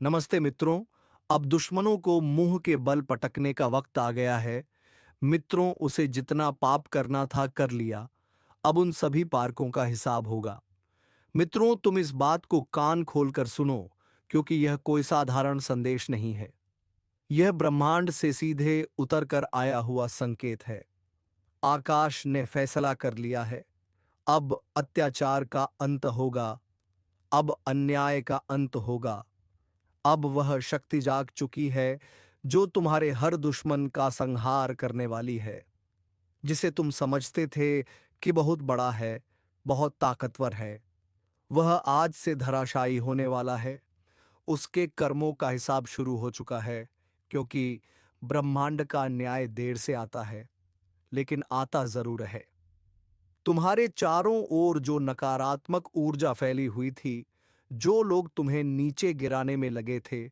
नमस्ते मित्रों। अब दुश्मनों को मुंह के बल पटकने का वक्त आ गया है। मित्रों, उसे जितना पाप करना था कर लिया। अब उन सभी पार्कों का हिसाब होगा। मित्रों, तुम इस बात को कान खोलकर सुनो, क्योंकि यह कोई साधारण संदेश नहीं है। यह ब्रह्मांड से सीधे उतर कर आया हुआ संकेत है। आकाश ने फैसला कर लिया है। अब अत्याचार का अंत होगा। अब अन्याय का अंत होगा। अब वह शक्ति जाग चुकी है जो तुम्हारे हर दुश्मन का संहार करने वाली है। जिसे तुम समझते थे कि बहुत बड़ा है, बहुत ताकतवर है, वह आज से धराशायी होने वाला है। उसके कर्मों का हिसाब शुरू हो चुका है, क्योंकि ब्रह्मांड का न्याय देर से आता है, लेकिन आता जरूर है। तुम्हारे चारों ओर जो नकारात्मक ऊर्जा फैली हुई थी, जो लोग तुम्हें नीचे गिराने में लगे थे,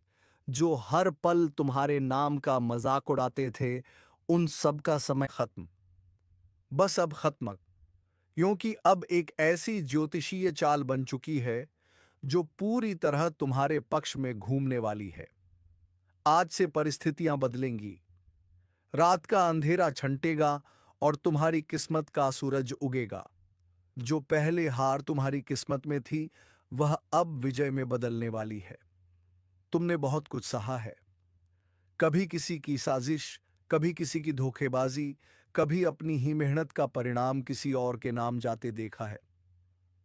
जो हर पल तुम्हारे नाम का मजाक उड़ाते थे, उन सब का समय खत्म। बस अब खत्म। क्योंकि अब एक ऐसी ज्योतिषीय चाल बन चुकी है जो पूरी तरह तुम्हारे पक्ष में घूमने वाली है। आज से परिस्थितियां बदलेंगी। रात का अंधेरा छंटेगा और तुम्हारी किस्मत का सूरज उगेगा। जो पहले हार तुम्हारी किस्मत में थी, वह अब विजय में बदलने वाली है। तुमने बहुत कुछ सहा है। कभी किसी की साजिश, कभी किसी की धोखेबाजी, कभी अपनी ही मेहनत का परिणाम किसी और के नाम जाते देखा है।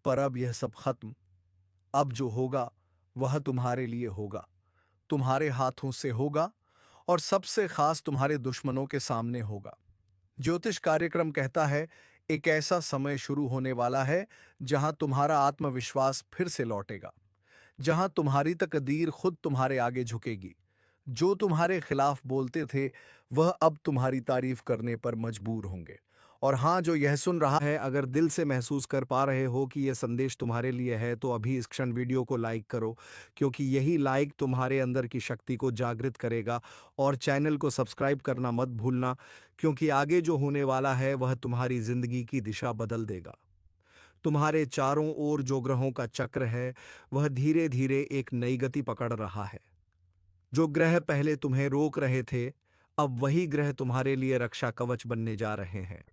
पर अब यह सब खत्म। अब जो होगा वह तुम्हारे लिए होगा, तुम्हारे हाथों से होगा, और सबसे खास तुम्हारे दुश्मनों के सामने होगा। ज्योतिष कार्यक्रम कहता है, एक ऐसा समय शुरू होने वाला है जहां तुम्हारा आत्मविश्वास फिर से लौटेगा, जहां तुम्हारी तकदीर खुद तुम्हारे आगे झुकेगी। जो तुम्हारे खिलाफ बोलते थे, वह अब तुम्हारी तारीफ करने पर मजबूर होंगे। और हाँ, जो यह सुन रहा है, अगर दिल से महसूस कर पा रहे हो कि यह संदेश तुम्हारे लिए है, तो अभी इस क्षण वीडियो को लाइक करो, क्योंकि यही लाइक तुम्हारे अंदर की शक्ति को जागृत करेगा। और चैनल को सब्सक्राइब करना मत भूलना, क्योंकि आगे जो होने वाला है वह तुम्हारी जिंदगी की दिशा बदल देगा। तुम्हारे चारों ओर जो ग्रहों का चक्र है, वह धीरे धीरे एक नई गति पकड़ रहा है। जो ग्रह पहले तुम्हें रोक रहे थे, अब वही ग्रह तुम्हारे लिए रक्षा कवच बनने जा रहे हैं।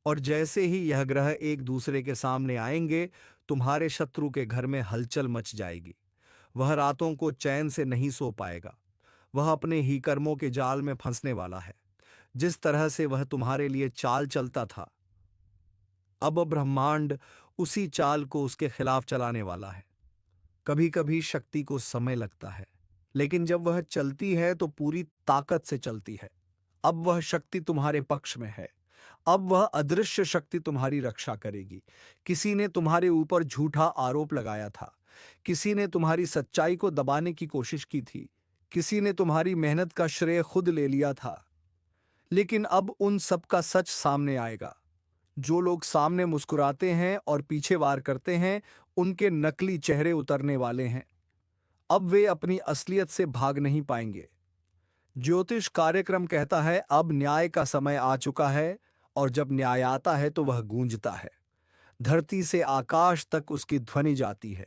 और जैसे ही यह ग्रह एक दूसरे के सामने आएंगे, तुम्हारे शत्रु के घर में हलचल मच जाएगी। वह रातों को चैन से नहीं सो पाएगा। वह अपने ही कर्मों के जाल में फंसने वाला है। जिस तरह से वह तुम्हारे लिए चाल चलता था, अब ब्रह्मांड उसी चाल को उसके खिलाफ चलाने वाला है। कभी कभी शक्ति को समय लगता है, लेकिन जब वह चलती है तो पूरी ताकत से चलती है। अब वह शक्ति तुम्हारे पक्ष में है। अब वह अदृश्य शक्ति तुम्हारी रक्षा करेगी। किसी ने तुम्हारे ऊपर झूठा आरोप लगाया था। किसी ने तुम्हारी सच्चाई को दबाने की कोशिश की थी। किसी ने तुम्हारी मेहनत का श्रेय खुद ले लिया था। लेकिन अब उन सब का सच सामने आएगा। जो लोग सामने मुस्कुराते हैं और पीछे वार करते हैं, उनके नकली चेहरे उतरने वाले हैं। अब वे अपनी असलियत से भाग नहीं पाएंगे। ज्योतिष कार्यक्रम कहता है, अब न्याय का समय आ चुका है, और जब न्याय आता है तो वह गूंजता है। धरती से आकाश तक उसकी ध्वनि जाती है।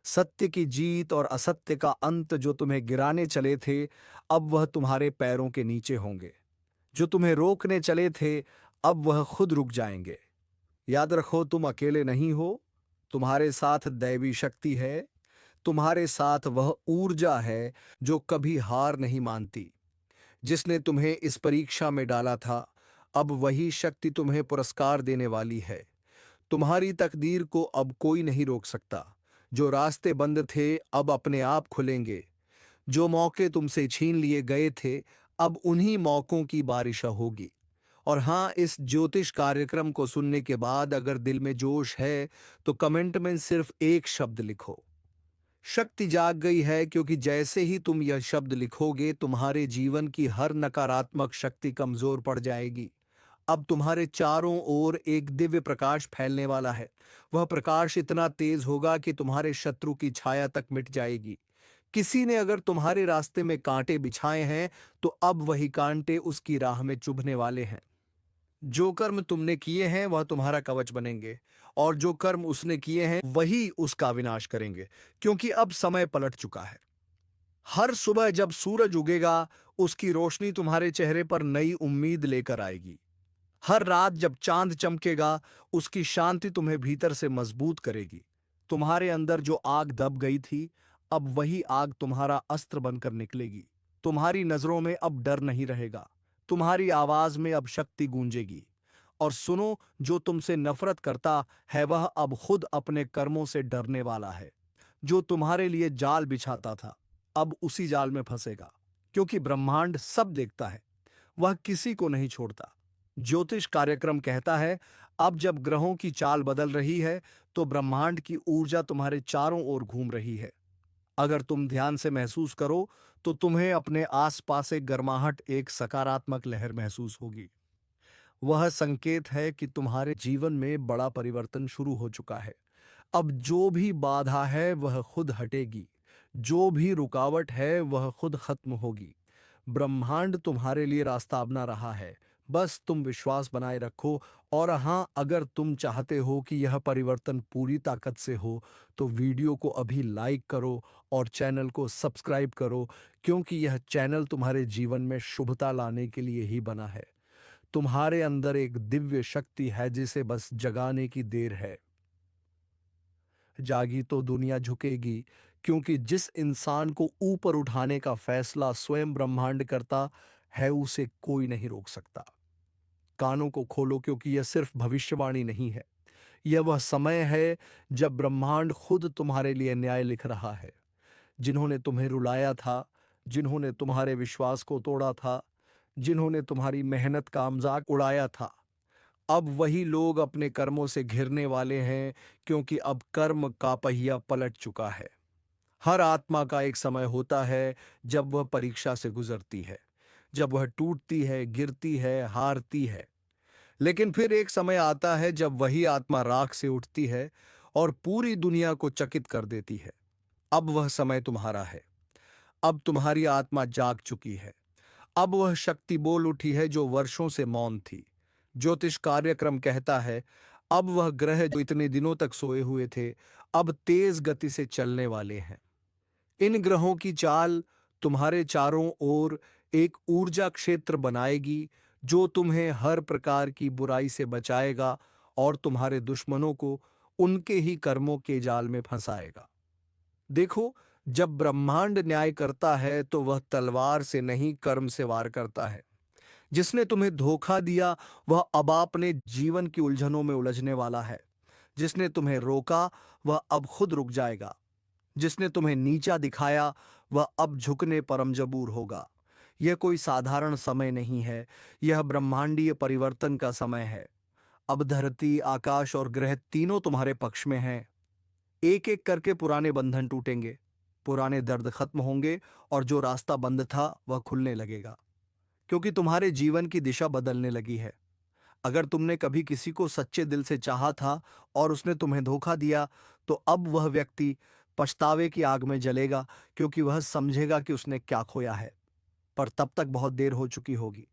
सत्य की जीत और असत्य का अंत जो तुम्हें गिराने चले थे, अब वह तुम्हारे पैरों के नीचे होंगे। जो तुम्हें रोकने चले थे, अब वह खुद रुक जाएंगे। याद रखो, तुम अकेले नहीं हो। तुम्हारे साथ दैवी शक्ति है। तुम्हारे साथ वह ऊर्जा है जो कभी हार नहीं मानती। जिसने तुम्हें इस परीक्षा में डाला था, अब वही शक्ति तुम्हें पुरस्कार देने वाली है। तुम्हारी तकदीर को अब कोई नहीं रोक सकता। जो रास्ते बंद थे, अब अपने आप खुलेंगे। जो मौके तुमसे छीन लिए गए थे, अब उन्हीं मौकों की बारिश होगी। और हाँ, इस ज्योतिष कार्यक्रम को सुनने के बाद अगर दिल में जोश है, तो कमेंट में सिर्फ एक शब्द लिखो, शक्ति जाग गई है। क्योंकि जैसे ही तुम यह शब्द लिखोगे, तुम्हारे जीवन की हर नकारात्मक शक्ति कमजोर पड़ जाएगी। अब तुम्हारे चारों ओर एक दिव्य प्रकाश फैलने वाला है। वह प्रकाश इतना तेज होगा कि तुम्हारे शत्रु की छाया तक मिट जाएगी। किसी ने अगर तुम्हारे रास्ते में कांटे बिछाए हैं, तो अब वही कांटे उसकी राह में चुभने वाले हैं। जो कर्म तुमने किए हैं वह तुम्हारा कवच बनेंगे, और जो कर्म उसने किए हैं वही उसका विनाश करेंगे। क्योंकि अब समय पलट चुका है। हर सुबह जब सूरज उगेगा, उसकी रोशनी तुम्हारे चेहरे पर नई उम्मीद लेकर आएगी। हर रात जब चांद चमकेगा, उसकी शांति तुम्हें भीतर से मजबूत करेगी। तुम्हारे अंदर जो आग दब गई थी, अब वही आग तुम्हारा अस्त्र बनकर निकलेगी। तुम्हारी नजरों में अब डर नहीं रहेगा, तुम्हारी आवाज में अब शक्ति गूंजेगी। और सुनो, जो तुमसे नफरत करता है वह अब खुद अपने कर्मों से डरने वाला है। जो तुम्हारे लिए जाल बिछाता था, अब उसी जाल में फंसेगा, क्योंकि ब्रह्मांड सब देखता है, वह किसी को नहीं छोड़ता। ज्योतिष कार्यक्रम कहता है, अब जब ग्रहों की चाल बदल रही है, तो ब्रह्मांड की ऊर्जा तुम्हारे चारों ओर घूम रही है। अगर तुम ध्यान से महसूस करो, तो तुम्हें अपने आसपास एक गर्माहट, एक सकारात्मक लहर महसूस होगी। वह संकेत है कि तुम्हारे जीवन में बड़ा परिवर्तन शुरू हो चुका है। अब जो भी बाधा है वह खुद हटेगी, जो भी रुकावट है वह खुद खत्म होगी। ब्रह्मांड तुम्हारे लिए रास्ता अपना रहा है, बस तुम विश्वास बनाए रखो। और हाँ, अगर तुम चाहते हो कि यह परिवर्तन पूरी ताकत से हो, तो वीडियो को अभी लाइक करो और चैनल को सब्सक्राइब करो, क्योंकि यह चैनल तुम्हारे जीवन में शुभता लाने के लिए ही बना है। तुम्हारे अंदर एक दिव्य शक्ति है जिसे बस जगाने की देर है। जागी तो दुनिया झुकेगी, क्योंकि जिस इंसान को ऊपर उठाने का फैसला स्वयं ब्रह्मांड करता है, उसे कोई नहीं रोक सकता। कानों को खोलो, क्योंकि यह सिर्फ भविष्यवाणी नहीं है, यह वह समय है जब ब्रह्मांड खुद तुम्हारे लिए न्याय लिख रहा है। जिन्होंने तुम्हें रुलाया था, जिन्होंने तुम्हारे विश्वास को तोड़ा था, जिन्होंने तुम्हारी मेहनत का मजाक उड़ाया था, अब वही लोग अपने कर्मों से घिरने वाले हैं, क्योंकि अब कर्म का पहिया पलट चुका है। हर आत्मा का एक समय होता है जब वह परीक्षा से गुजरती है, जब वह टूटती है, गिरती है, हारती है। लेकिन फिर एक समय आता है जब वही आत्मा राख से उठती है और पूरी दुनिया को चकित कर देती है। अब वह समय तुम्हारा है। अब तुम्हारी आत्मा जाग चुकी है। अब वह शक्ति बोल उठी है जो वर्षों से मौन थी। ज्योतिष कार्यक्रम कहता है, अब वह ग्रह जो इतने दिनों तक सोए हुए थे, अब तेज गति से चलने वाले हैं। इन ग्रहों की चाल तुम्हारे चारों ओर एक ऊर्जा क्षेत्र बनाएगी, जो तुम्हें हर प्रकार की बुराई से बचाएगा और तुम्हारे दुश्मनों को उनके ही कर्मों के जाल में फंसाएगा। देखो, जब ब्रह्मांड न्याय करता है तो वह तलवार से नहीं, कर्म से वार करता है। जिसने तुम्हें धोखा दिया, वह अब अपने जीवन की उलझनों में उलझने वाला है। जिसने तुम्हें रोका, वह अब खुद रुक जाएगा। जिसने तुम्हें नीचा दिखाया, वह अब झुकने पर मजबूर होगा। यह कोई साधारण समय नहीं है, यह ब्रह्मांडीय परिवर्तन का समय है। अब धरती, आकाश और ग्रह तीनों तुम्हारे पक्ष में हैं। एक एक करके पुराने बंधन टूटेंगे, पुराने दर्द खत्म होंगे, और जो रास्ता बंद था वह खुलने लगेगा, क्योंकि तुम्हारे जीवन की दिशा बदलने लगी है। अगर तुमने कभी किसी को सच्चे दिल से चाहा था और उसने तुम्हें धोखा दिया, तो अब वह व्यक्ति पछतावे की आग में जलेगा, क्योंकि वह समझेगा कि उसने क्या खोया है। पर तब तक बहुत देर हो चुकी होगी।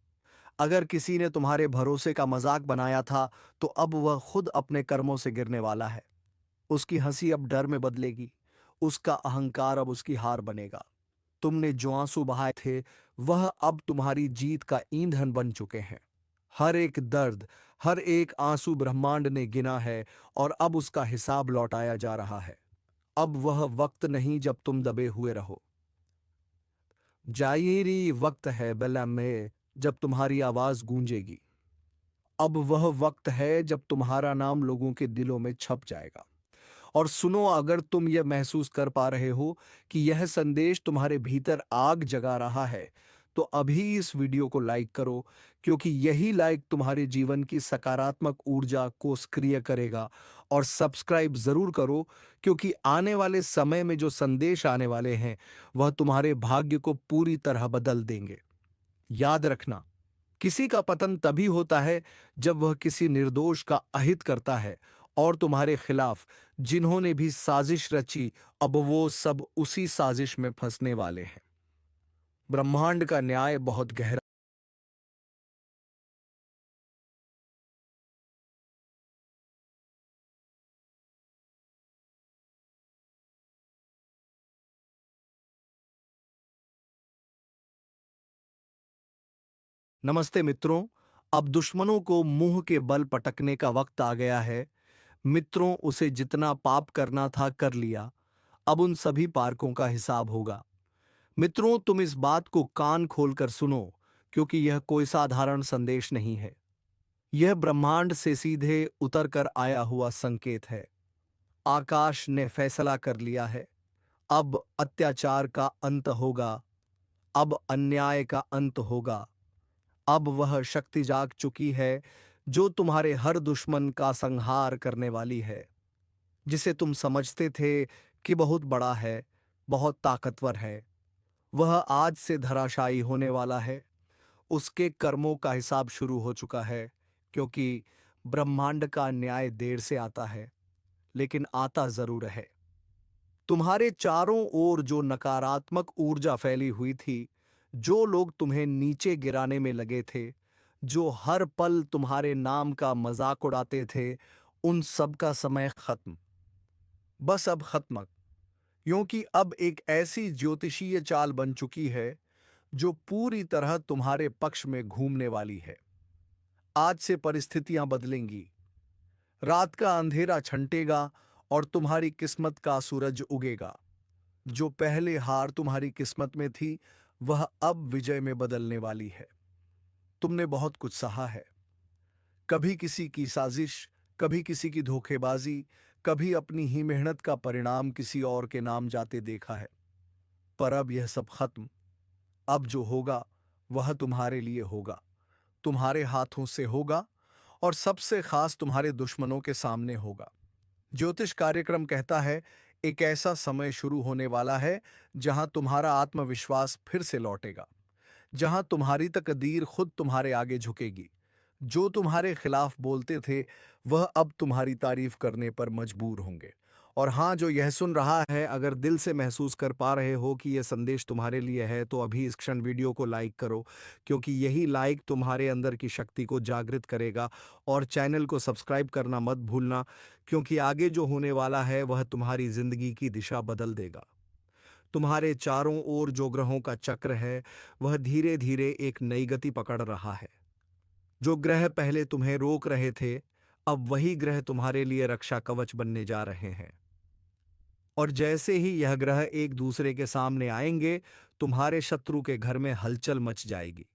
अगर किसी ने तुम्हारे भरोसे का मजाक बनाया था, तो अब वह खुद अपने कर्मों से गिरने वाला है। उसकी हंसी अब डर में बदलेगी, उसका अहंकार अब उसकी हार बनेगा। तुमने जो आंसू बहाए थे, वह अब तुम्हारी जीत का ईंधन बन चुके हैं। हर एक दर्द, हर एक आंसू ब्रह्मांड ने गिना है, और अब उसका हिसाब लौटाया जा रहा है। अब वह वक्त नहीं जब तुम दबे हुए रहो। जायरी वक्त है बेला में, जब तुम्हारी आवाज गूंजेगी। अब वह वक्त है जब तुम्हारा नाम लोगों के दिलों में छप जाएगा। और सुनो, अगर तुम यह महसूस कर पा रहे हो कि यह संदेश तुम्हारे भीतर आग जगा रहा है, तो अभी इस वीडियो को लाइक करो, क्योंकि यही लाइक तुम्हारे जीवन की सकारात्मक ऊर्जा को सक्रिय करेगा। और सब्सक्राइब जरूर करो, क्योंकि आने वाले समय में जो संदेश आने वाले हैं, वह तुम्हारे भाग्य को पूरी तरह बदल देंगे। याद रखना, किसी का पतन तभी होता है जब वह किसी निर्दोष का अहित करता है, और तुम्हारे खिलाफ जिन्होंने भी साजिश रची, अब वो सब उसी साजिश में फंसने वाले हैं। ब्रह्मांड का न्याय बहुत गहरा नमस्ते मित्रों। अब दुश्मनों को मुंह के बल पटकने का वक्त आ गया है। मित्रों, उसे जितना पाप करना था कर लिया। अब उन सभी पारकों का हिसाब होगा। मित्रों, तुम इस बात को कान खोलकर सुनो, क्योंकि यह कोई साधारण संदेश नहीं है। यह ब्रह्मांड से सीधे उतर कर आया हुआ संकेत है। आकाश ने फैसला कर लिया है। अब अत्याचार का अंत होगा। अब अन्याय का अंत होगा। अब वह शक्ति जाग चुकी है जो तुम्हारे हर दुश्मन का संहार करने वाली है। जिसे तुम समझते थे कि बहुत बड़ा है, बहुत ताकतवर है, वह आज से धराशायी होने वाला है। उसके कर्मों का हिसाब शुरू हो चुका है, क्योंकि ब्रह्मांड का न्याय देर से आता है, लेकिन आता जरूर है। तुम्हारे चारों ओर जो नकारात्मक ऊर्जा फैली हुई थी, जो लोग तुम्हें नीचे गिराने में लगे थे, जो हर पल तुम्हारे नाम का मजाक उड़ाते थे, उन सब का समय खत्म। बस अब खत्म, क्योंकि अब एक ऐसी ज्योतिषीय चाल बन चुकी है जो पूरी तरह तुम्हारे पक्ष में घूमने वाली है। आज से परिस्थितियां बदलेंगी। रात का अंधेरा छंटेगा और तुम्हारी किस्मत का सूरज उगेगा। जो पहले हार तुम्हारी किस्मत में थी, वह अब विजय में बदलने वाली है। तुमने बहुत कुछ सहा है। कभी किसी की साजिश, कभी किसी की धोखेबाजी, कभी अपनी ही मेहनत का परिणाम किसी और के नाम जाते देखा है। पर अब यह सब खत्म। अब जो होगा वह तुम्हारे लिए होगा, तुम्हारे हाथों से होगा, और सबसे खास तुम्हारे दुश्मनों के सामने होगा। ज्योतिष कार्यक्रम कहता है, एक ऐसा समय शुरू होने वाला है जहां तुम्हारा आत्मविश्वास फिर से लौटेगा, जहां तुम्हारी तकदीर खुद तुम्हारे आगे झुकेगी। जो तुम्हारे खिलाफ बोलते थे, वह अब तुम्हारी तारीफ करने पर मजबूर होंगे। और हाँ, जो यह सुन रहा है, अगर दिल से महसूस कर पा रहे हो कि यह संदेश तुम्हारे लिए है, तो अभी इस क्षण वीडियो को लाइक करो, क्योंकि यही लाइक तुम्हारे अंदर की शक्ति को जागृत करेगा। और चैनल को सब्सक्राइब करना मत भूलना, क्योंकि आगे जो होने वाला है वह तुम्हारी जिंदगी की दिशा बदल देगा। तुम्हारे चारों ओर जो ग्रहों का चक्र है, वह धीरे धीरे एक नई गति पकड़ रहा है। जो ग्रह पहले तुम्हें रोक रहे थे, अब वही ग्रह तुम्हारे लिए रक्षा कवच बनने जा रहे हैं। और जैसे ही यह ग्रह एक दूसरे के सामने आएंगे, तुम्हारे शत्रु के घर में हलचल मच जाएगी।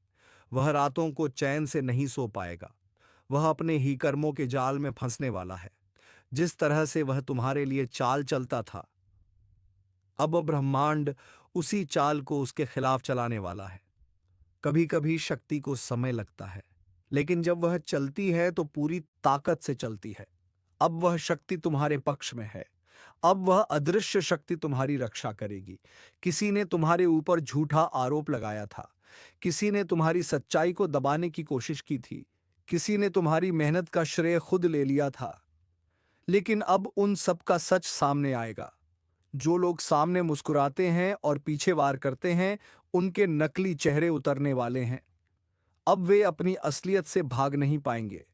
वह रातों को चैन से नहीं सो पाएगा। वह अपने ही कर्मों के जाल में फंसने वाला है। जिस तरह से वह तुम्हारे लिए चाल चलता था, अब ब्रह्मांड उसी चाल को उसके खिलाफ चलाने वाला है। कभी कभी शक्ति को समय लगता है, लेकिन जब वह चलती है तो पूरी ताकत से चलती है। अब वह शक्ति तुम्हारे पक्ष में है। अब वह अदृश्य शक्ति तुम्हारी रक्षा करेगी। किसी ने तुम्हारे ऊपर झूठा आरोप लगाया था। किसी ने तुम्हारी सच्चाई को दबाने की कोशिश की थी। किसी ने तुम्हारी मेहनत का श्रेय खुद ले लिया था। लेकिन अब उन सब का सच सामने आएगा। जो लोग सामने मुस्कुराते हैं और पीछे वार करते हैं, उनके नकली चेहरे उतरने वाले हैं। अब वे अपनी असलियत से भाग नहीं पाएंगे।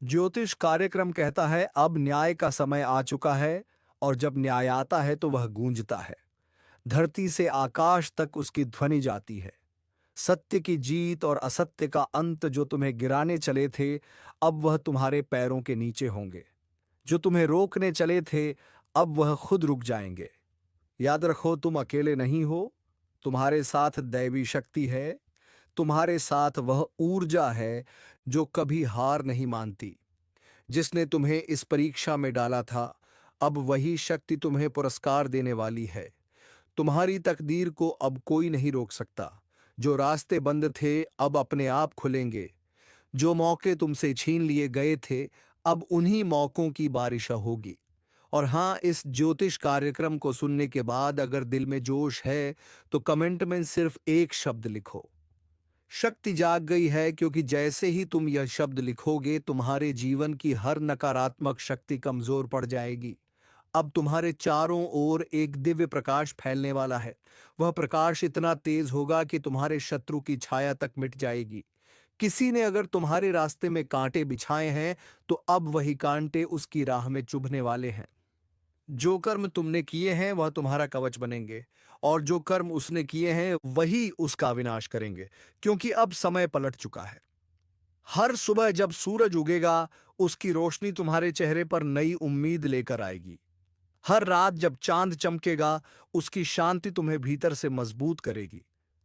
ज्योतिष कार्यक्रम कहता है, अब न्याय का समय आ चुका है, और जब न्याय आता है तो वह गूंजता है। धरती से आकाश तक उसकी ध्वनि जाती है। सत्य की जीत और असत्य का अंत जो तुम्हें गिराने चले थे, अब वह तुम्हारे पैरों के नीचे होंगे। जो तुम्हें रोकने चले थे, अब वह खुद रुक जाएंगे। याद रखो, तुम अकेले नहीं हो। तुम्हारे साथ दैवी शक्ति है। तुम्हारे साथ वह ऊर्जा है जो कभी हार नहीं मानती। जिसने तुम्हें इस परीक्षा में डाला था, अब वही शक्ति तुम्हें पुरस्कार देने वाली है। तुम्हारी तकदीर को अब कोई नहीं रोक सकता। जो रास्ते बंद थे, अब अपने आप खुलेंगे। जो मौके तुमसे छीन लिए गए थे, अब उन्हीं मौकों की बारिश होगी। और हाँ, इस ज्योतिष कार्यक्रम को सुनने के बाद अगर दिल में जोश है, तो कमेंट में सिर्फ एक शब्द लिखो, शक्ति जाग गई है। क्योंकि जैसे ही तुम यह शब्द लिखोगे, तुम्हारे जीवन की हर नकारात्मक शक्ति कमजोर पड़ जाएगी। अब तुम्हारे चारों ओर एक दिव्य प्रकाश फैलने वाला है। वह प्रकाश इतना तेज होगा कि तुम्हारे शत्रु की छाया तक मिट जाएगी। किसी ने अगर तुम्हारे रास्ते में कांटे बिछाए हैं, तो अब वही कांटे उसकी राह में चुभने वाले हैं। जो कर्म तुमने किए हैं, वह तुम्हारा कवच बनेंगे। और जो कर्म उसने किए हैं वही उसका विनाश करेंगे, क्योंकि अब समय पलट चुका है। हर सुबह जब सूरज उगेगा, उसकी रोशनी तुम्हारे चेहरे पर नई उम्मीद लेकर आएगी। हर रात जब चांद चमकेगा, उसकी शांति तुम्हें भीतर से मजबूत करेगी।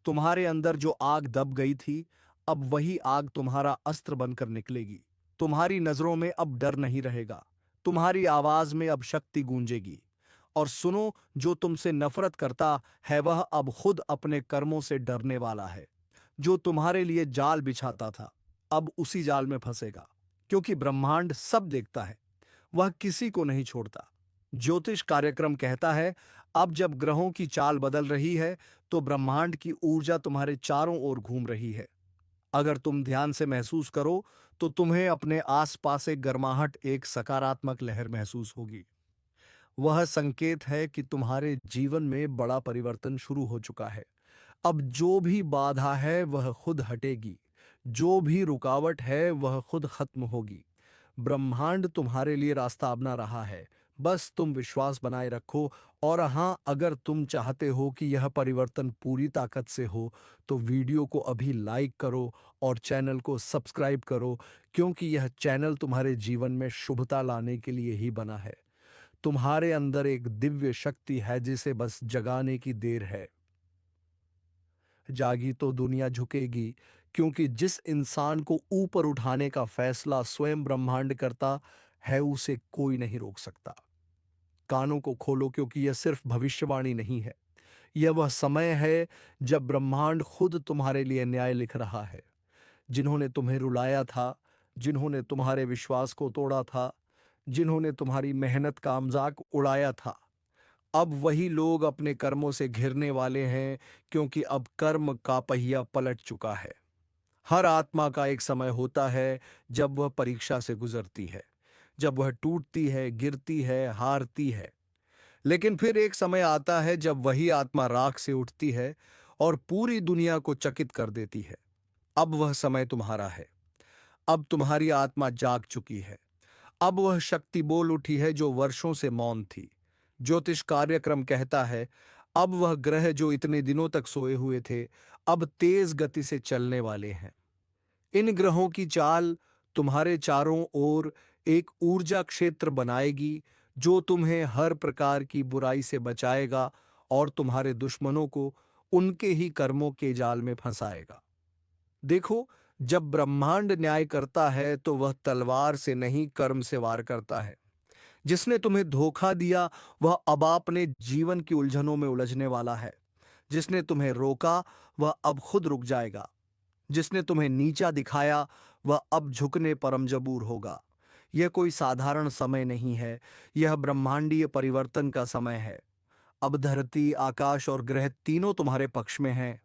तुम्हारे अंदर जो आग दब गई थी, अब वही आग तुम्हारा अस्त्र बनकर निकलेगी। तुम्हारी नजरों में अब डर नहीं रहेगा, तुम्हारी आवाज में अब शक्ति गूंजेगी। और सुनो, जो तुमसे नफरत करता है वह अब खुद अपने कर्मों से डरने वाला है। जो तुम्हारे लिए जाल बिछाता था, अब उसी जाल में फंसेगा, क्योंकि ब्रह्मांड सब देखता है, वह किसी को नहीं छोड़ता। ज्योतिष कार्यक्रम कहता है, अब जब ग्रहों की चाल बदल रही है, तो ब्रह्मांड की ऊर्जा तुम्हारे चारों ओर घूम रही है। अगर तुम ध्यान से महसूस करो, तो तुम्हें अपने आसपास एक गर्माहट, एक सकारात्मक लहर महसूस होगी। वह संकेत है कि तुम्हारे जीवन में बड़ा परिवर्तन शुरू हो चुका है। अब जो भी बाधा है वह खुद हटेगी, जो भी रुकावट है वह खुद खत्म होगी। ब्रह्मांड तुम्हारे लिए रास्ता अपना रहा है, बस तुम विश्वास बनाए रखो। और हाँ, अगर तुम चाहते हो कि यह परिवर्तन पूरी ताकत से हो, तो वीडियो को अभी लाइक करो और चैनल को सब्सक्राइब करो, क्योंकि यह चैनल तुम्हारे जीवन में शुभता लाने के लिए ही बना है। तुम्हारे अंदर एक दिव्य शक्ति है जिसे बस जगाने की देर है। जागी तो दुनिया झुकेगी, क्योंकि जिस इंसान को ऊपर उठाने का फैसला स्वयं ब्रह्मांड करता है, उसे कोई नहीं रोक सकता। कानों को खोलो, क्योंकि यह सिर्फ भविष्यवाणी नहीं है, यह वह समय है जब ब्रह्मांड खुद तुम्हारे लिए न्याय लिख रहा है। जिन्होंने तुम्हें रुलाया था, जिन्होंने तुम्हारे विश्वास को तोड़ा था, जिन्होंने तुम्हारी मेहनत का मजाक उड़ाया था, अब वही लोग अपने कर्मों से घिरने वाले हैं, क्योंकि अब कर्म का पहिया पलट चुका है। हर आत्मा का एक समय होता है जब वह परीक्षा से गुजरती है, जब वह टूटती है, गिरती है, हारती है। लेकिन फिर एक समय आता है जब वही आत्मा राख से उठती है और पूरी दुनिया को चकित कर देती है। अब वह समय तुम्हारा है। अब तुम्हारी आत्मा जाग चुकी है। अब वह शक्ति बोल उठी है जो वर्षों से मौन थी। ज्योतिष कार्यक्रम कहता है, अब वह ग्रह जो इतने दिनों तक सोए हुए थे, अब तेज गति से चलने वाले हैं। इन ग्रहों की चाल तुम्हारे चारों ओर एक ऊर्जा क्षेत्र बनाएगी, जो तुम्हें हर प्रकार की बुराई से बचाएगा और तुम्हारे दुश्मनों को उनके ही कर्मों के जाल में फंसाएगा। देखो, जब ब्रह्मांड न्याय करता है तो वह तलवार से नहीं, कर्म से वार करता है। जिसने तुम्हें धोखा दिया, वह अब अपने जीवन की उलझनों में उलझने वाला है। जिसने तुम्हें रोका, वह अब खुद रुक जाएगा। जिसने तुम्हें नीचा दिखाया, वह अब झुकने पर मजबूर होगा। यह कोई साधारण समय नहीं है, यह ब्रह्मांडीय परिवर्तन का समय है। अब धरती, आकाश और ग्रह तीनों तुम्हारे पक्ष में हैं।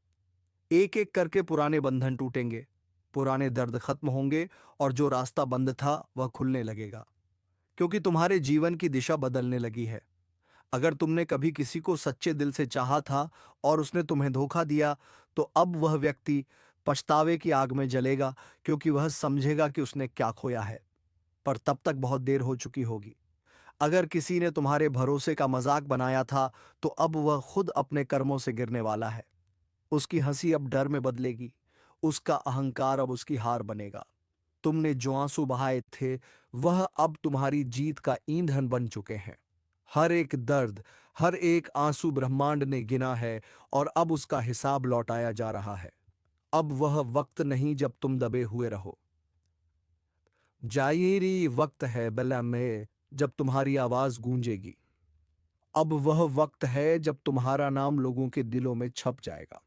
एक एक करके पुराने बंधन टूटेंगे, पुराने दर्द खत्म होंगे और जो रास्ता बंद था वह खुलने लगेगा, क्योंकि तुम्हारे जीवन की दिशा बदलने लगी है। अगर तुमने कभी किसी को सच्चे दिल से चाहा था और उसने तुम्हें धोखा दिया, तो अब वह व्यक्ति पछतावे की आग में जलेगा, क्योंकि वह समझेगा कि उसने क्या खोया है, पर तब तक बहुत देर हो चुकी होगी। अगर किसी ने तुम्हारे भरोसे का मजाक बनाया था, तो अब वह खुद अपने कर्मों से गिरने वाला है। उसकी हंसी अब डर में बदलेगी, उसका अहंकार अब उसकी हार बनेगा। तुमने जो आंसू बहाए थे, वह अब तुम्हारी जीत का ईंधन बन चुके हैं। हर एक दर्द, हर एक आंसू ब्रह्मांड ने गिना है और अब उसका हिसाब लौटाया जा रहा है। अब वह वक्त नहीं जब तुम दबे हुए रहो। जायरी वक्त है बला में, जब तुम्हारी आवाज गूंजेगी। अब वह वक्त है जब तुम्हारा नाम लोगों के दिलों में छप जाएगा।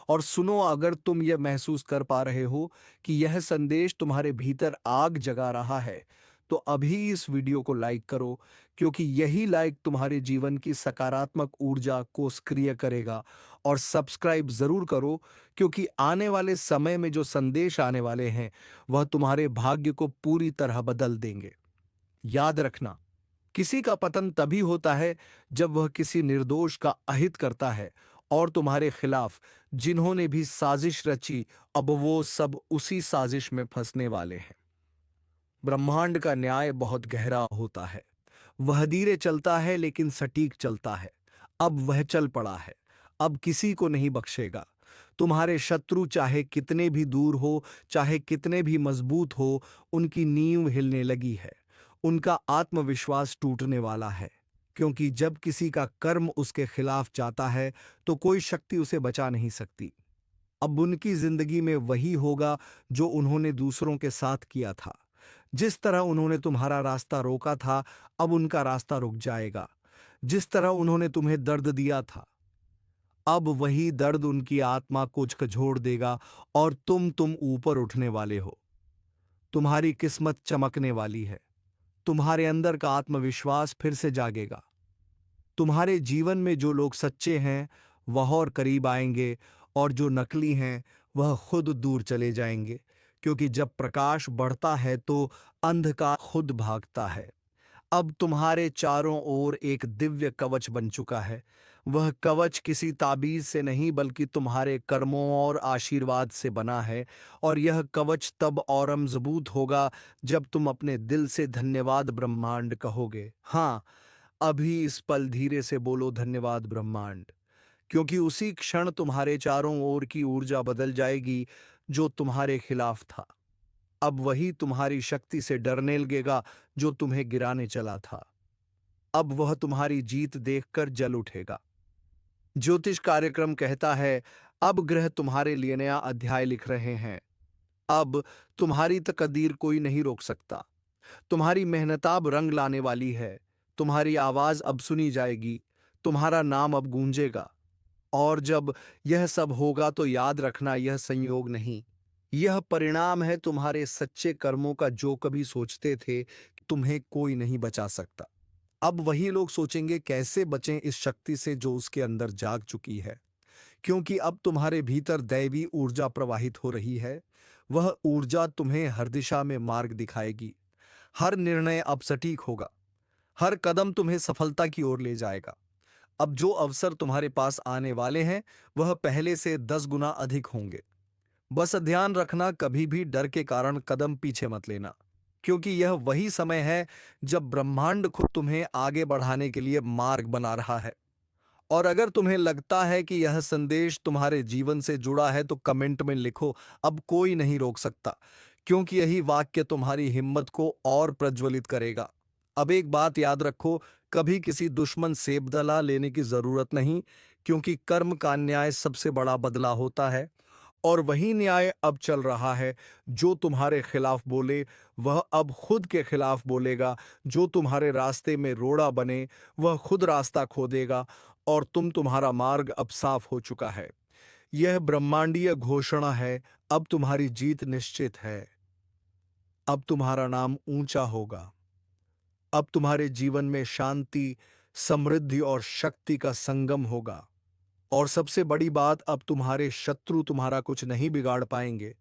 और सुनो, अगर तुम यह महसूस कर पा रहे हो कि यह संदेश तुम्हारे भीतर आग जगा रहा है, तो अभी इस वीडियो को लाइक करो, क्योंकि यही लाइक तुम्हारे जीवन की सकारात्मक ऊर्जा को सक्रिय करेगा। और सब्सक्राइब जरूर करो, क्योंकि आने वाले समय में जो संदेश आने वाले हैं वह तुम्हारे भाग्य को पूरी तरह बदल देंगे। याद रखना, किसी का पतन तभी होता है जब वह किसी निर्दोष का अहित करता है, और तुम्हारे खिलाफ जिन्होंने भी साजिश रची, अब वो सब उसी साजिश में फंसने वाले हैं। ब्रह्मांड का न्याय बहुत गहरा होता है। वह धीरे चलता है लेकिन सटीक चलता है। अब वह चल पड़ा है। अब किसी को नहीं बख्शेगा। तुम्हारे शत्रु चाहे कितने भी दूर हो, चाहे कितने भी मजबूत हो, उनकी नींव हिलने लगी है। उनका आत्मविश्वास टूटने वाला है, क्योंकि जब किसी का कर्म उसके खिलाफ जाता है तो कोई शक्ति उसे बचा नहीं सकती। अब उनकी जिंदगी में वही होगा जो उन्होंने दूसरों के साथ किया था। जिस तरह उन्होंने तुम्हारा रास्ता रोका था, अब उनका रास्ता रुक जाएगा। जिस तरह उन्होंने तुम्हें दर्द दिया था, अब वही दर्द उनकी आत्मा को झकझोर देगा और तुम ऊपर उठने वाले हो। तुम्हारी किस्मत चमकने वाली है। तुम्हारे अंदर का आत्मविश्वास फिर से जागेगा। तुम्हारे जीवन में जो लोग सच्चे हैं वह और करीब आएंगे, और जो नकली हैं वह खुद दूर चले जाएंगे, क्योंकि जब प्रकाश बढ़ता है तो अंधकार खुद भागता है। अब तुम्हारे चारों ओर एक दिव्य कवच बन चुका है। वह कवच किसी ताबीज से नहीं बल्कि तुम्हारे कर्मों और आशीर्वाद से बना है, और यह कवच तब और मजबूत होगा जब तुम अपने दिल से धन्यवाद ब्रह्मांड कहोगे। हाँ, अभी इस पल धीरे से बोलो धन्यवाद ब्रह्मांड, क्योंकि उसी क्षण तुम्हारे चारों ओर की ऊर्जा बदल जाएगी जो तुम्हारे खिलाफ था। अब वही तुम्हारी शक्ति से डरने लगेगा जो तुम्हें गिराने चला था। अब वह तुम्हारी जीत देखकर जल उठेगा। ज्योतिष कार्यक्रम कहता है, अब ग्रह तुम्हारे लिए नया अध्याय लिख रहे हैं। अब तुम्हारी तकदीर कोई नहीं रोक सकता। तुम्हारी मेहनत अब रंग लाने वाली है। तुम्हारी आवाज अब सुनी जाएगी। तुम्हारा नाम अब गूंजेगा। और जब यह सब होगा तो याद रखना, यह संयोग नहीं, यह परिणाम है तुम्हारे सच्चे कर्मों का। जो कभी सोचते थे कि तुम्हें कोई नहीं बचा सकता, अब वही लोग सोचेंगे कैसे बचें इस शक्ति से जो उसके अंदर जाग चुकी है। क्योंकि अब तुम्हारे भीतर दैवी ऊर्जा प्रवाहित हो रही है। वह ऊर्जा तुम्हें हर दिशा में मार्ग दिखाएगी। हर निर्णय अब सटीक होगा। हर कदम तुम्हें सफलता की ओर ले जाएगा। अब जो अवसर तुम्हारे पास आने वाले हैं वह पहले से 10 गुना अधिक होंगे। बस ध्यान रखना, कभी भी डर के कारण कदम पीछे मत लेना, क्योंकि यह वही समय है जब ब्रह्मांड खुद तुम्हें आगे बढ़ाने के लिए मार्ग बना रहा है। और अगर तुम्हें लगता है कि यह संदेश तुम्हारे जीवन से जुड़ा है तो कमेंट में लिखो, अब कोई नहीं रोक सकता, क्योंकि यही वाक्य तुम्हारी हिम्मत को और प्रज्वलित करेगा। अब एक बात याद रखो, कभी किसी दुश्मन से बदला लेने की जरूरत नहीं, क्योंकि कर्म का न्याय सबसे बड़ा बदला होता है। और वही न्याय अब चल रहा है। जो तुम्हारे खिलाफ बोले वह अब खुद के खिलाफ बोलेगा। जो तुम्हारे रास्ते में रोड़ा बने वह खुद रास्ता खो देगा, और तुम्हारा मार्ग अब साफ हो चुका है। यह ब्रह्मांडीय घोषणा है। अब तुम्हारी जीत निश्चित है। अब तुम्हारा नाम ऊंचा होगा। अब तुम्हारे जीवन में शांति, समृद्धि और शक्ति का संगम होगा। और सबसे बड़ी बात, अब तुम्हारे शत्रु तुम्हारा कुछ नहीं बिगाड़ पाएंगे,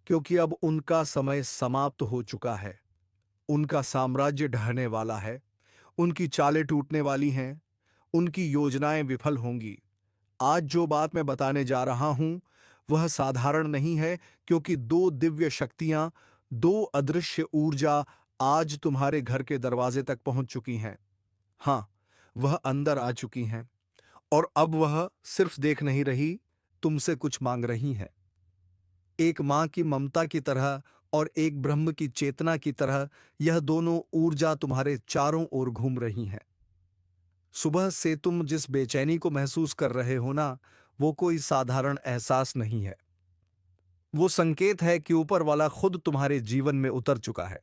क्योंकि अब उनका समय समाप्त हो चुका है। उनका साम्राज्य ढहने वाला है। उनकी चालें टूटने वाली हैं। उनकी योजनाएं विफल होंगी। आज जो बात मैं बताने जा रहा हूं वह साधारण नहीं है, क्योंकि दो दिव्य शक्तियां, दो अदृश्य ऊर्जा आज तुम्हारे घर के दरवाजे तक पहुंच चुकी हैं। हाँ, वह अंदर आ चुकी हैं। और अब वह सिर्फ देख नहीं रही, तुमसे कुछ मांग रही है। एक मां की ममता की तरह और एक ब्रह्म की चेतना की तरह यह दोनों ऊर्जा तुम्हारे चारों ओर घूम रही हैं। सुबह से तुम जिस बेचैनी को महसूस कर रहे हो ना, वो कोई साधारण एहसास नहीं है। वो संकेत है कि ऊपर वाला खुद तुम्हारे जीवन में उतर चुका है।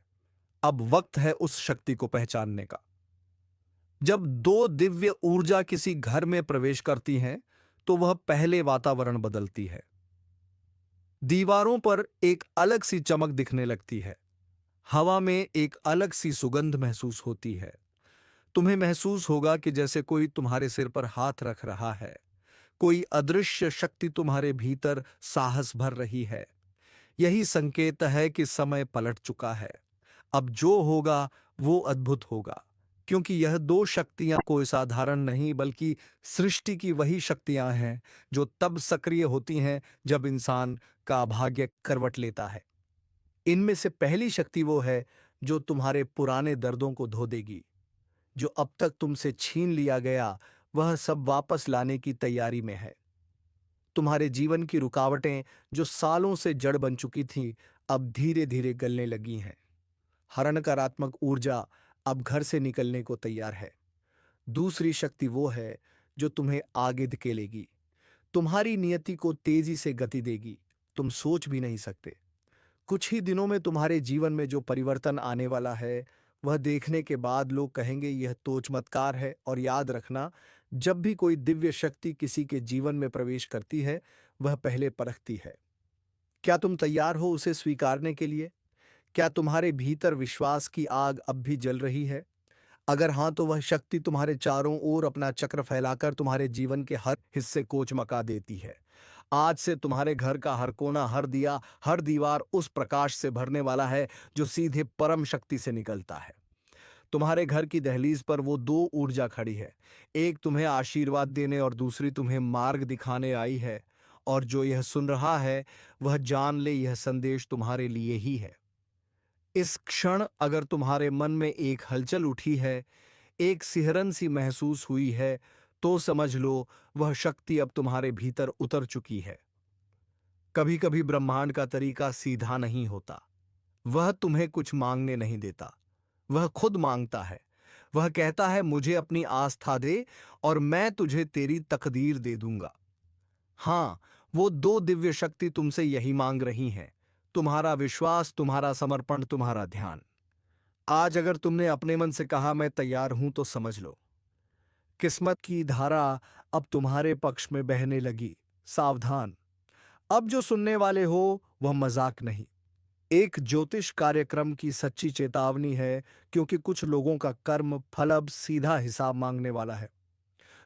अब वक्त है उस शक्ति को पहचानने का। जब दो दिव्य ऊर्जा किसी घर में प्रवेश करती हैं तो वह पहले वातावरण बदलती है। दीवारों पर एक अलग सी चमक दिखने लगती है। हवा में एक अलग सी सुगंध महसूस होती है। तुम्हें महसूस होगा कि जैसे कोई तुम्हारे सिर पर हाथ रख रहा है। कोई अदृश्य शक्ति तुम्हारे भीतर साहस भर रही है। यही संकेत है कि समय पलट चुका है। अब जो होगा वो अद्भुत होगा, क्योंकि यह दो शक्तियां कोई साधारण नहीं बल्कि सृष्टि की वही शक्तियां हैं जो तब सक्रिय होती हैं जब इंसान का भाग्य करवट लेता है। इनमें से पहली शक्ति वो है जो तुम्हारे पुराने दर्दों को धो देगी। जो अब तक तुमसे छीन लिया गया वह सब वापस लाने की तैयारी में है। तुम्हारे जीवन की रुकावटें जो सालों से जड़ बन चुकी थीं, अब धीरे धीरे गलने लगी हैं। हर नकारात्मक ऊर्जा अब घर से निकलने को तैयार है। दूसरी शक्ति वो है जो तुम्हें आगे धकेलेगी, तुम्हारी नियति को तेजी से गति देगी, तुम सोच भी नहीं सकते। कुछ ही दिनों में तुम्हारे जीवन में जो परिवर्तन आने वाला है, वह देखने के बाद लोग कहेंगे यह तो चमत्कार है। और याद रखना, जब भी कोई दिव्य शक्ति किसी के जीवन में प्रवेश करती है, वह पहले परखती है। क्या तुम तैयार हो उसे स्वीकारने के लिए? क्या तुम्हारे भीतर विश्वास की आग अब भी जल रही है? अगर हाँ, तो वह शक्ति तुम्हारे चारों ओर अपना चक्र फैलाकर तुम्हारे जीवन के हर हिस्से को चमका देती है। आज से तुम्हारे घर का हर कोना, हर दिया, हर दीवार उस प्रकाश से भरने वाला है जो सीधे परम शक्ति से निकलता है। तुम्हारे घर की दहलीज पर वो दो ऊर्जा खड़ी है, एक तुम्हें आशीर्वाद देने और दूसरी तुम्हें मार्ग दिखाने आई है। और जो यह सुन रहा है, वह जान ले यह संदेश तुम्हारे लिए ही है। इस क्षण अगर तुम्हारे मन में एक हलचल उठी है, एक सिहरन सी महसूस हुई है, तो समझ लो वह शक्ति अब तुम्हारे भीतर उतर चुकी है। कभी कभी ब्रह्मांड का तरीका सीधा नहीं होता। वह तुम्हें कुछ मांगने नहीं देता, वह खुद मांगता है। वह कहता है मुझे अपनी आस्था दे और मैं तुझे तेरी तकदीर दे दूंगा। हाँ, वो दो दिव्य शक्ति तुमसे यही मांग रही हैं, तुम्हारा विश्वास, तुम्हारा समर्पण, तुम्हारा ध्यान। आज अगर तुमने अपने मन से कहा मैं तैयार हूं, तो समझ लो किस्मत की धारा अब तुम्हारे पक्ष में बहने लगी। सावधान, अब जो सुनने वाले हो वह मजाक नहीं, एक ज्योतिष कार्यक्रम की सच्ची चेतावनी है। क्योंकि कुछ लोगों का कर्म फल अब सीधा हिसाब मांगने वाला है।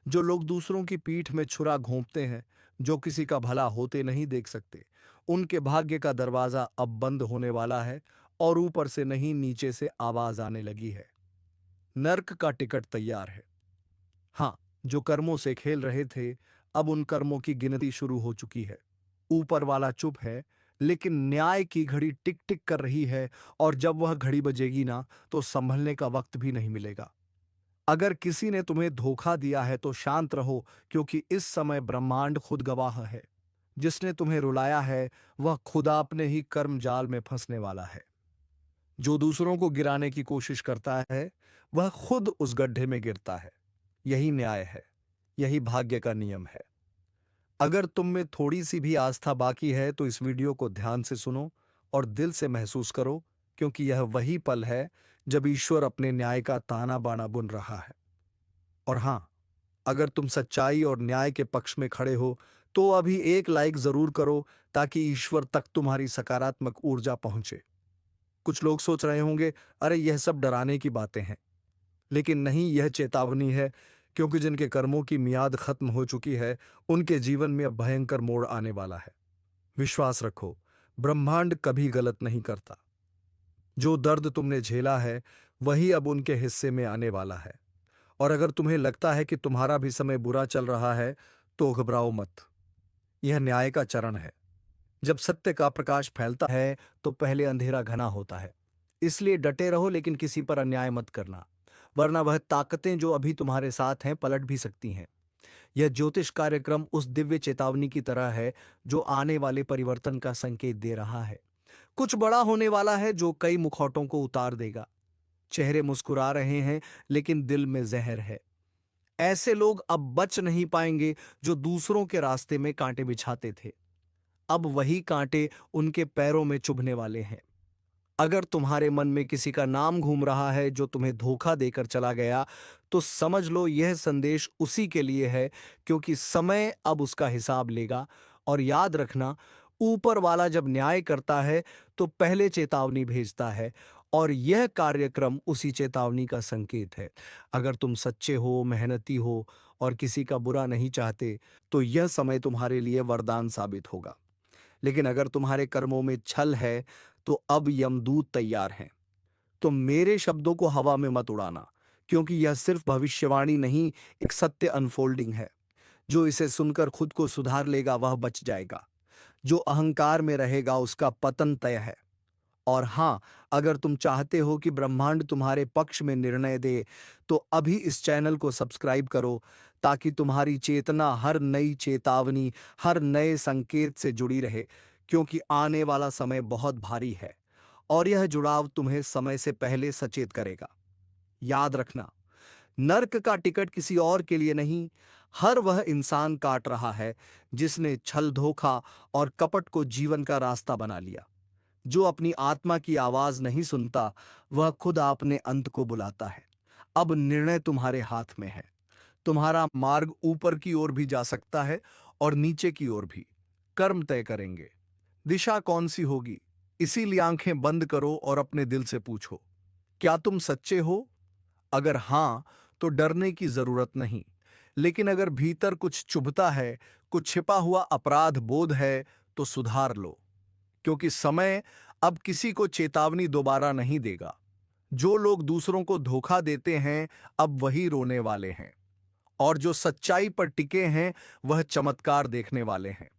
जो लोग दूसरों की पीठ में छुरा घोंपते हैं, जो किसी का भला होते नहीं देख सकते, उनके भाग्य का दरवाजा अब बंद होने वाला है। और ऊपर से नहीं, नीचे से आवाज आने लगी है, नर्क का टिकट तैयार है। हाँ, जो कर्मों से खेल रहे थे, अब उन कर्मों की गिनती शुरू हो चुकी है। ऊपर वाला चुप है, लेकिन न्याय की घड़ी टिक टिक कर रही है। और जब वह घड़ी बजेगी ना, तो संभलने का वक्त भी नहीं मिलेगा। अगर किसी ने तुम्हें धोखा दिया है तो शांत रहो, क्योंकि इस समय ब्रह्मांड खुद गवाह है। जिसने तुम्हें रुलाया है, वह खुदा अपने ही कर्म जाल में फंसने वाला है। जो दूसरों को गिराने की कोशिश करता है, वह खुद उस गड्ढे में गिरता है। यही न्याय है, यही भाग्य का नियम है। अगर तुम में थोड़ी सी भी आस्था बाकी है, तो इस वीडियो को ध्यान से सुनो और दिल से महसूस करो, क्योंकि यह वही पल है जब ईश्वर अपने न्याय का ताना बाना बुन रहा है। और हाँ, अगर तुम सच्चाई और न्याय के पक्ष में खड़े हो, तो अभी एक लाइक जरूर करो, ताकि ईश्वर तक तुम्हारी सकारात्मक ऊर्जा पहुंचे। कुछ लोग सोच रहे होंगे, अरे यह सब डराने की बातें हैं। लेकिन नहीं, यह चेतावनी है। क्योंकि जिनके कर्मों की मियाद खत्म हो चुकी है, उनके जीवन में अब भयंकर मोड़ आने वाला है। विश्वास रखो, ब्रह्मांड कभी गलत नहीं करता। जो दर्द तुमने झेला है, वही अब उनके हिस्से में आने वाला है। और अगर तुम्हें लगता है कि तुम्हारा भी समय बुरा चल रहा है, तो घबराओ मत। यह न्याय का चरण है। जब सत्य का प्रकाश फैलता है, तो पहले अंधेरा घना होता है। इसलिए डटे रहो, लेकिन किसी पर अन्याय मत करना, वरना वह ताकतें जो अभी तुम्हारे साथ हैं पलट भी सकती हैं। यह ज्योतिष कार्यक्रम उस दिव्य चेतावनी की तरह है जो आने वाले परिवर्तन का संकेत दे रहा है। कुछ बड़ा होने वाला है जो कई मुखौटों को उतार देगा। चेहरे मुस्कुरा रहे हैं, लेकिन दिल में जहर है। ऐसे लोग अब बच नहीं पाएंगे जो दूसरों के रास्ते में कांटे बिछाते थे। अब वही कांटे उनके पैरों में चुभने वाले हैं। अगर तुम्हारे मन में किसी का नाम घूम रहा है जो तुम्हें धोखा देकर चला गया, तो समझ लो यह संदेश उसी के लिए है, क्योंकि समय अब उसका हिसाब लेगा। और याद रखना, ऊपर वाला जब न्याय करता है, तो पहले चेतावनी भेजता है। और यह कार्यक्रम उसी चेतावनी का संकेत है। अगर तुम सच्चे हो, मेहनती हो और किसी का बुरा नहीं चाहते, तो यह समय तुम्हारे लिए वरदान साबित होगा। लेकिन अगर तुम्हारे कर्मों में छल है, तो अब यमदूत तैयार हैं। तुम मेरे शब्दों को हवा में मत उड़ाना, क्योंकि यह सिर्फ भविष्यवाणी नहीं, एक सत्य अनफोल्डिंग है। जो इसे सुनकर खुद को सुधार लेगा, वह बच जाएगा। जो अहंकार में रहेगा, उसका पतन तय है। और हाँ, अगर तुम चाहते हो कि ब्रह्मांड तुम्हारे पक्ष में निर्णय दे, तो अभी इस चैनल को सब्सक्राइब करो, ताकि तुम्हारी चेतना हर नई चेतावनी, हर नए संकेत से जुड़ी रहे, क्योंकि आने वाला समय बहुत भारी है और यह जुड़ाव तुम्हें समय से पहले सचेत करेगा। याद रखना, नर्क का टिकट किसी और के लिए नहीं, हर वह इंसान काट रहा है जिसने छल, धोखा और कपट को जीवन का रास्ता बना लिया। जो अपनी आत्मा की आवाज नहीं सुनता, वह खुद अपने अंत को बुलाता है। अब निर्णय तुम्हारे हाथ में है। तुम्हारा मार्ग ऊपर की ओर भी जा सकता है और नीचे की ओर भी। कर्म तय करेंगे, दिशा कौन सी होगी। इसीलिए आंखें बंद करो और अपने दिल से पूछो, क्या तुम सच्चे हो? अगर हां, तो डरने की जरूरत नहीं। लेकिन अगर भीतर कुछ चुभता है, कुछ छिपा हुआ अपराध बोध है, तो सुधार लो, क्योंकि समय अब किसी को चेतावनी दोबारा नहीं देगा। जो लोग दूसरों को धोखा देते हैं, अब वही रोने वाले हैं, और जो सच्चाई पर टिके हैं, वह चमत्कार देखने वाले हैं।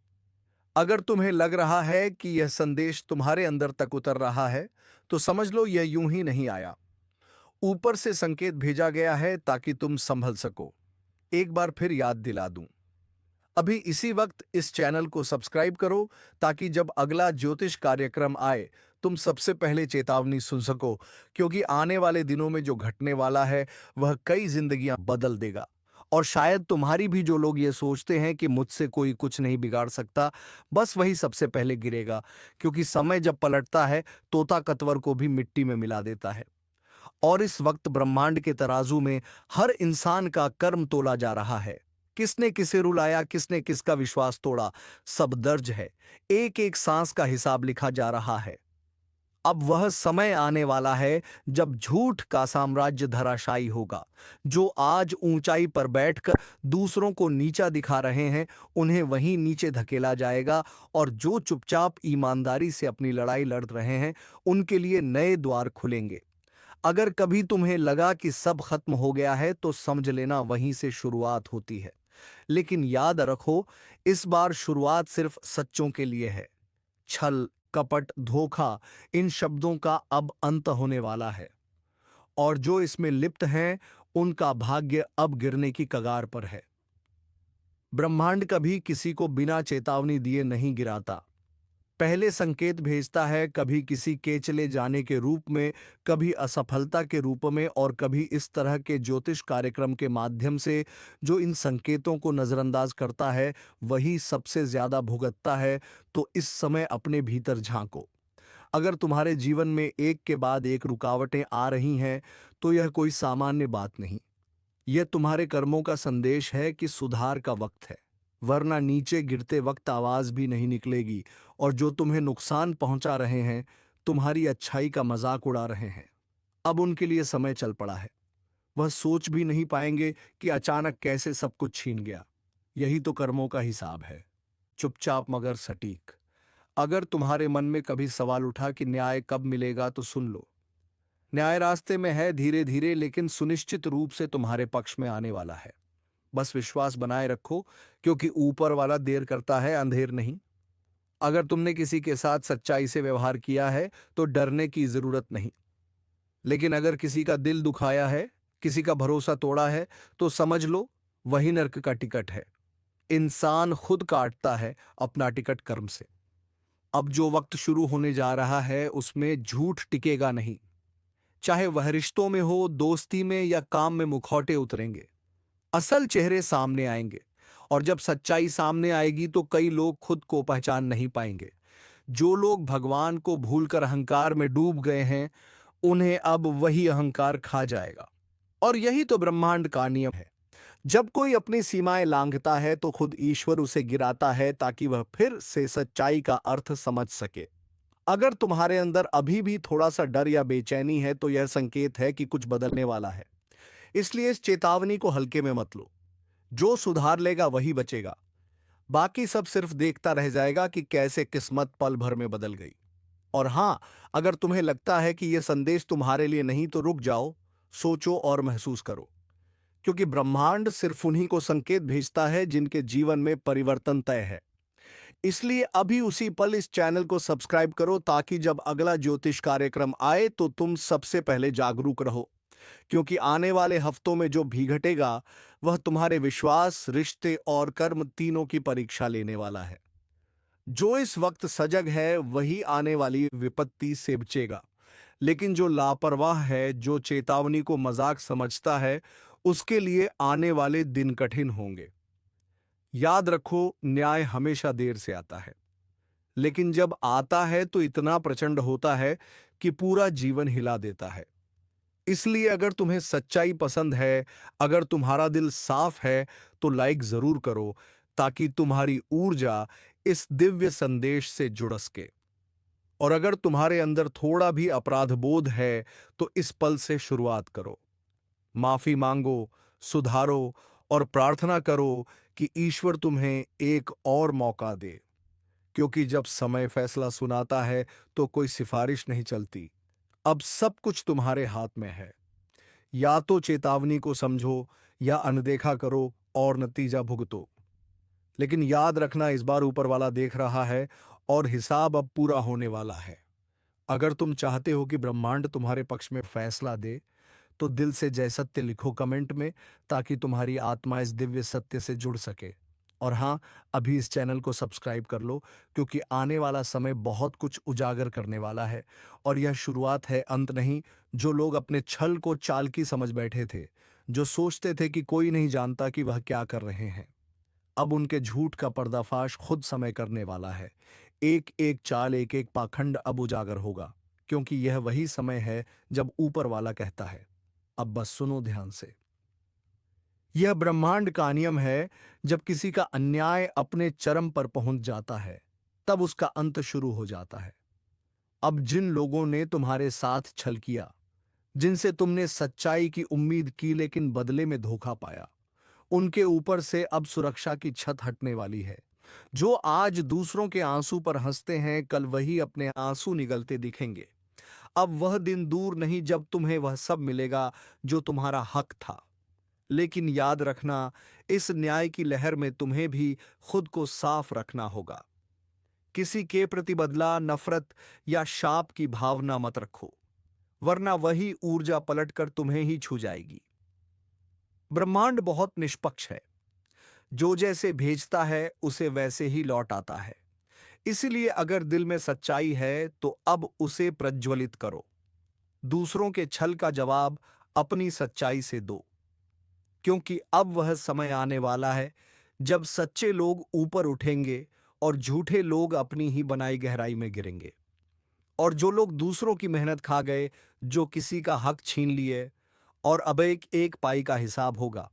अगर तुम्हें लग रहा है कि यह संदेश तुम्हारे अंदर तक उतर रहा है, तो समझ लो यह यूं ही नहीं आया। ऊपर से संकेत भेजा गया है ताकि तुम संभल सको। एक बार फिर याद दिला दूं, अभी इसी वक्त इस चैनल को सब्सक्राइब करो ताकि जब अगला ज्योतिष कार्यक्रम आए, तुम सबसे पहले चेतावनी सुन सको, क्योंकि आने वाले दिनों में जो घटने वाला है वह कई जिंदगियां बदल देगा। और शायद तुम्हारी भी, जो लोग ये सोचते हैं कि मुझसे कोई कुछ नहीं बिगाड़ सकता, बस वही सबसे पहले गिरेगा, क्योंकि समय जब पलटता है, तोता कतवर को भी मिट्टी में मिला देता है। और इस वक्त ब्रह्मांड के तराजू में हर इंसान का कर्म तोला जा रहा है। किसने किसे रुलाया, किसने किसका विश्वास तोड़ा, सब दर्ज है। एक एक सांस का हिसाब लिखा जा रहा है। अब वह समय आने वाला है जब झूठ का साम्राज्य धराशायी होगा। जो आज ऊंचाई पर बैठकर दूसरों को नीचा दिखा रहे हैं, उन्हें वहीं नीचे धकेला जाएगा, और जो चुपचाप ईमानदारी से अपनी लड़ाई लड़ रहे हैं, उनके लिए नए द्वार खुलेंगे। अगर कभी तुम्हें लगा कि सब खत्म हो गया है, तो समझ लेना वहीं से शुरुआत होती है। लेकिन याद रखो, इस बार शुरुआत सिर्फ सच्चों के लिए है। छल, कपट, धोखा, इन शब्दों का अब अंत होने वाला है, और जो इसमें लिप्त हैं, उनका भाग्य अब गिरने की कगार पर है। ब्रह्मांड कभी किसी को बिना चेतावनी दिए नहीं गिराता। पहले संकेत भेजता है, कभी किसी के चले जाने के रूप में, कभी असफलता के रूप में, और कभी इस तरह के ज्योतिष कार्यक्रम के माध्यम से। जो इन संकेतों को नजरअंदाज करता है, वही सबसे ज्यादा भुगतता है। तो इस समय अपने भीतर झांको। अगर तुम्हारे जीवन में एक के बाद एक रुकावटें आ रही हैं, तो यह कोई सामान्य बात नहीं। यह तुम्हारे कर्मों का संदेश है कि सुधार का वक्त है, वरना नीचे गिरते वक्त आवाज भी नहीं निकलेगी। और जो तुम्हें नुकसान पहुंचा रहे हैं, तुम्हारी अच्छाई का मजाक उड़ा रहे हैं, अब उनके लिए समय चल पड़ा है। वह सोच भी नहीं पाएंगे कि अचानक कैसे सब कुछ छीन गया। यही तो कर्मों का हिसाब है, चुपचाप मगर सटीक। अगर तुम्हारे मन में कभी सवाल उठा कि न्याय कब मिलेगा, तो सुन लो। न्याय रास्ते में है, धीरे धीरे, लेकिन सुनिश्चित रूप से तुम्हारे पक्ष में आने वाला है। बस विश्वास बनाए रखो, क्योंकि ऊपर वाला देर करता है, अंधेर नहीं। अगर तुमने किसी के साथ सच्चाई से व्यवहार किया है, तो डरने की जरूरत नहीं। लेकिन अगर किसी का दिल दुखाया है, किसी का भरोसा तोड़ा है, तो समझ लो वही नर्क का टिकट है। इंसान खुद काटता है अपना टिकट कर्म से। अब जो वक्त शुरू होने जा रहा है, उसमें झूठ टिकेगा नहीं। चाहे वह रिश्तों में हो, दोस्ती में, या काम में, मुखौटे उतरेंगे, असल चेहरे सामने आएंगे। और जब सच्चाई सामने आएगी, तो कई लोग खुद को पहचान नहीं पाएंगे। जो लोग भगवान को भूलकर अहंकार में डूब गए हैं, उन्हें अब वही अहंकार खा जाएगा। और यही तो ब्रह्मांड का नियम है। जब कोई अपनी सीमाएं लांघता है, तो खुद ईश्वर उसे गिराता है, ताकि वह फिर से सच्चाई का अर्थ समझ सके। अगर तुम्हारे अंदर अभी भी थोड़ा सा डर या बेचैनी है, तो यह संकेत है कि कुछ बदलने वाला है। इसलिए इस चेतावनी को हल्के में मत लो। जो सुधार लेगा वही बचेगा, बाकी सब सिर्फ देखता रह जाएगा कि कैसे किस्मत पल भर में बदल गई। और हां, अगर तुम्हें लगता है कि यह संदेश तुम्हारे लिए नहीं, तो रुक जाओ, सोचो और महसूस करो, क्योंकि ब्रह्मांड सिर्फ उन्हीं को संकेत भेजता है जिनके जीवन में परिवर्तन तय है। इसलिए अभी उसी पल इस चैनल को सब्सक्राइब करो, ताकि जब अगला ज्योतिष कार्यक्रम आए, तो तुम सबसे पहले जागरूक रहो। क्योंकि आने वाले हफ्तों में जो भी घटेगा वह तुम्हारे विश्वास, रिश्ते और कर्म तीनों की परीक्षा लेने वाला है। जो इस वक्त सजग है वही आने वाली विपत्ति से बचेगा, लेकिन जो लापरवाह है, जो चेतावनी को मजाक समझता है, उसके लिए आने वाले दिन कठिन होंगे। याद रखो, न्याय हमेशा देर से आता है, लेकिन जब आता है तो इतना प्रचंड होता है कि पूरा जीवन हिला देता है। इसलिए अगर तुम्हें सच्चाई पसंद है, अगर तुम्हारा दिल साफ है, तो लाइक जरूर करो, ताकि तुम्हारी ऊर्जा इस दिव्य संदेश से जुड़ सके। और अगर तुम्हारे अंदर थोड़ा भी अपराध बोध है, तो इस पल से शुरुआत करो। माफी मांगो, सुधारो और प्रार्थना करो कि ईश्वर तुम्हें एक और मौका दे। क्योंकि जब समय फैसला सुनाता है तो कोई सिफारिश नहीं चलती। अब सब कुछ तुम्हारे हाथ में है। या तो चेतावनी को समझो या अनदेखा करो और नतीजा भुगतो। लेकिन याद रखना, इस बार ऊपर वाला देख रहा है और हिसाब अब पूरा होने वाला है। अगर तुम चाहते हो कि ब्रह्मांड तुम्हारे पक्ष में फैसला दे, तो दिल से जय सत्य लिखो कमेंट में, ताकि तुम्हारी आत्मा इस दिव्य सत्य से जुड़ सके। और हाँ, अभी इस चैनल को सब्सक्राइब कर लो, क्योंकि आने वाला समय बहुत कुछ उजागर करने वाला है। और यह शुरुआत है, अंत नहीं। जो लोग अपने छल को चालाकी समझ बैठे थे, जो सोचते थे कि कोई नहीं जानता कि वह क्या कर रहे हैं, अब उनके झूठ का पर्दाफाश खुद समय करने वाला है। एक एक चाल, एक एक पाखंड अब उजागर होगा, क्योंकि यह वही समय है जब ऊपर वाला कहता है, अब बस सुनो ध्यान से। यह ब्रह्मांड का नियम है, जब किसी का अन्याय अपने चरम पर पहुंच जाता है, तब उसका अंत शुरू हो जाता है। अब जिन लोगों ने तुम्हारे साथ छल किया, जिनसे तुमने सच्चाई की उम्मीद की लेकिन बदले में धोखा पाया, उनके ऊपर से अब सुरक्षा की छत हटने वाली है। जो आज दूसरों के आंसू पर हंसते हैं, कल वही अपने आंसू निगलते दिखेंगे। अब वह दिन दूर नहीं जब तुम्हें वह सब मिलेगा जो तुम्हारा हक था। लेकिन याद रखना, इस न्याय की लहर में तुम्हें भी खुद को साफ रखना होगा। किसी के प्रति बदला, नफरत या शाप की भावना मत रखो, वरना वही ऊर्जा पलटकर तुम्हें ही छू जाएगी। ब्रह्मांड बहुत निष्पक्ष है। जो जैसे भेजता है उसे वैसे ही लौट आता है। इसलिए अगर दिल में सच्चाई है तो अब उसे प्रज्वलित करो। दूसरों के छल का जवाब अपनी सच्चाई से दो, क्योंकि अब वह समय आने वाला है जब सच्चे लोग ऊपर उठेंगे और झूठे लोग अपनी ही बनाई गहराई में गिरेंगे। और जो लोग दूसरों की मेहनत खा गए, जो किसी का हक छीन लिए, और अब एक एक पाई का हिसाब होगा।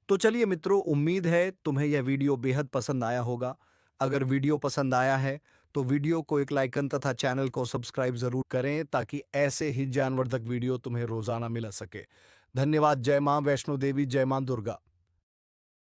तो चलिए मित्रों, उम्मीद है तुम्हें यह वीडियो बेहद पसंद आया होगा। अगर वीडियो पसंद आया है तो वीडियो को एक लाइकन तथा चैनल को सब्सक्राइब जरूर करें, ताकि ऐसे ही ज्ञानवर्धक वीडियो तुम्हें रोजाना मिल सके। धन्यवाद। जय मां वैष्णो देवी, जय मां दुर्गा।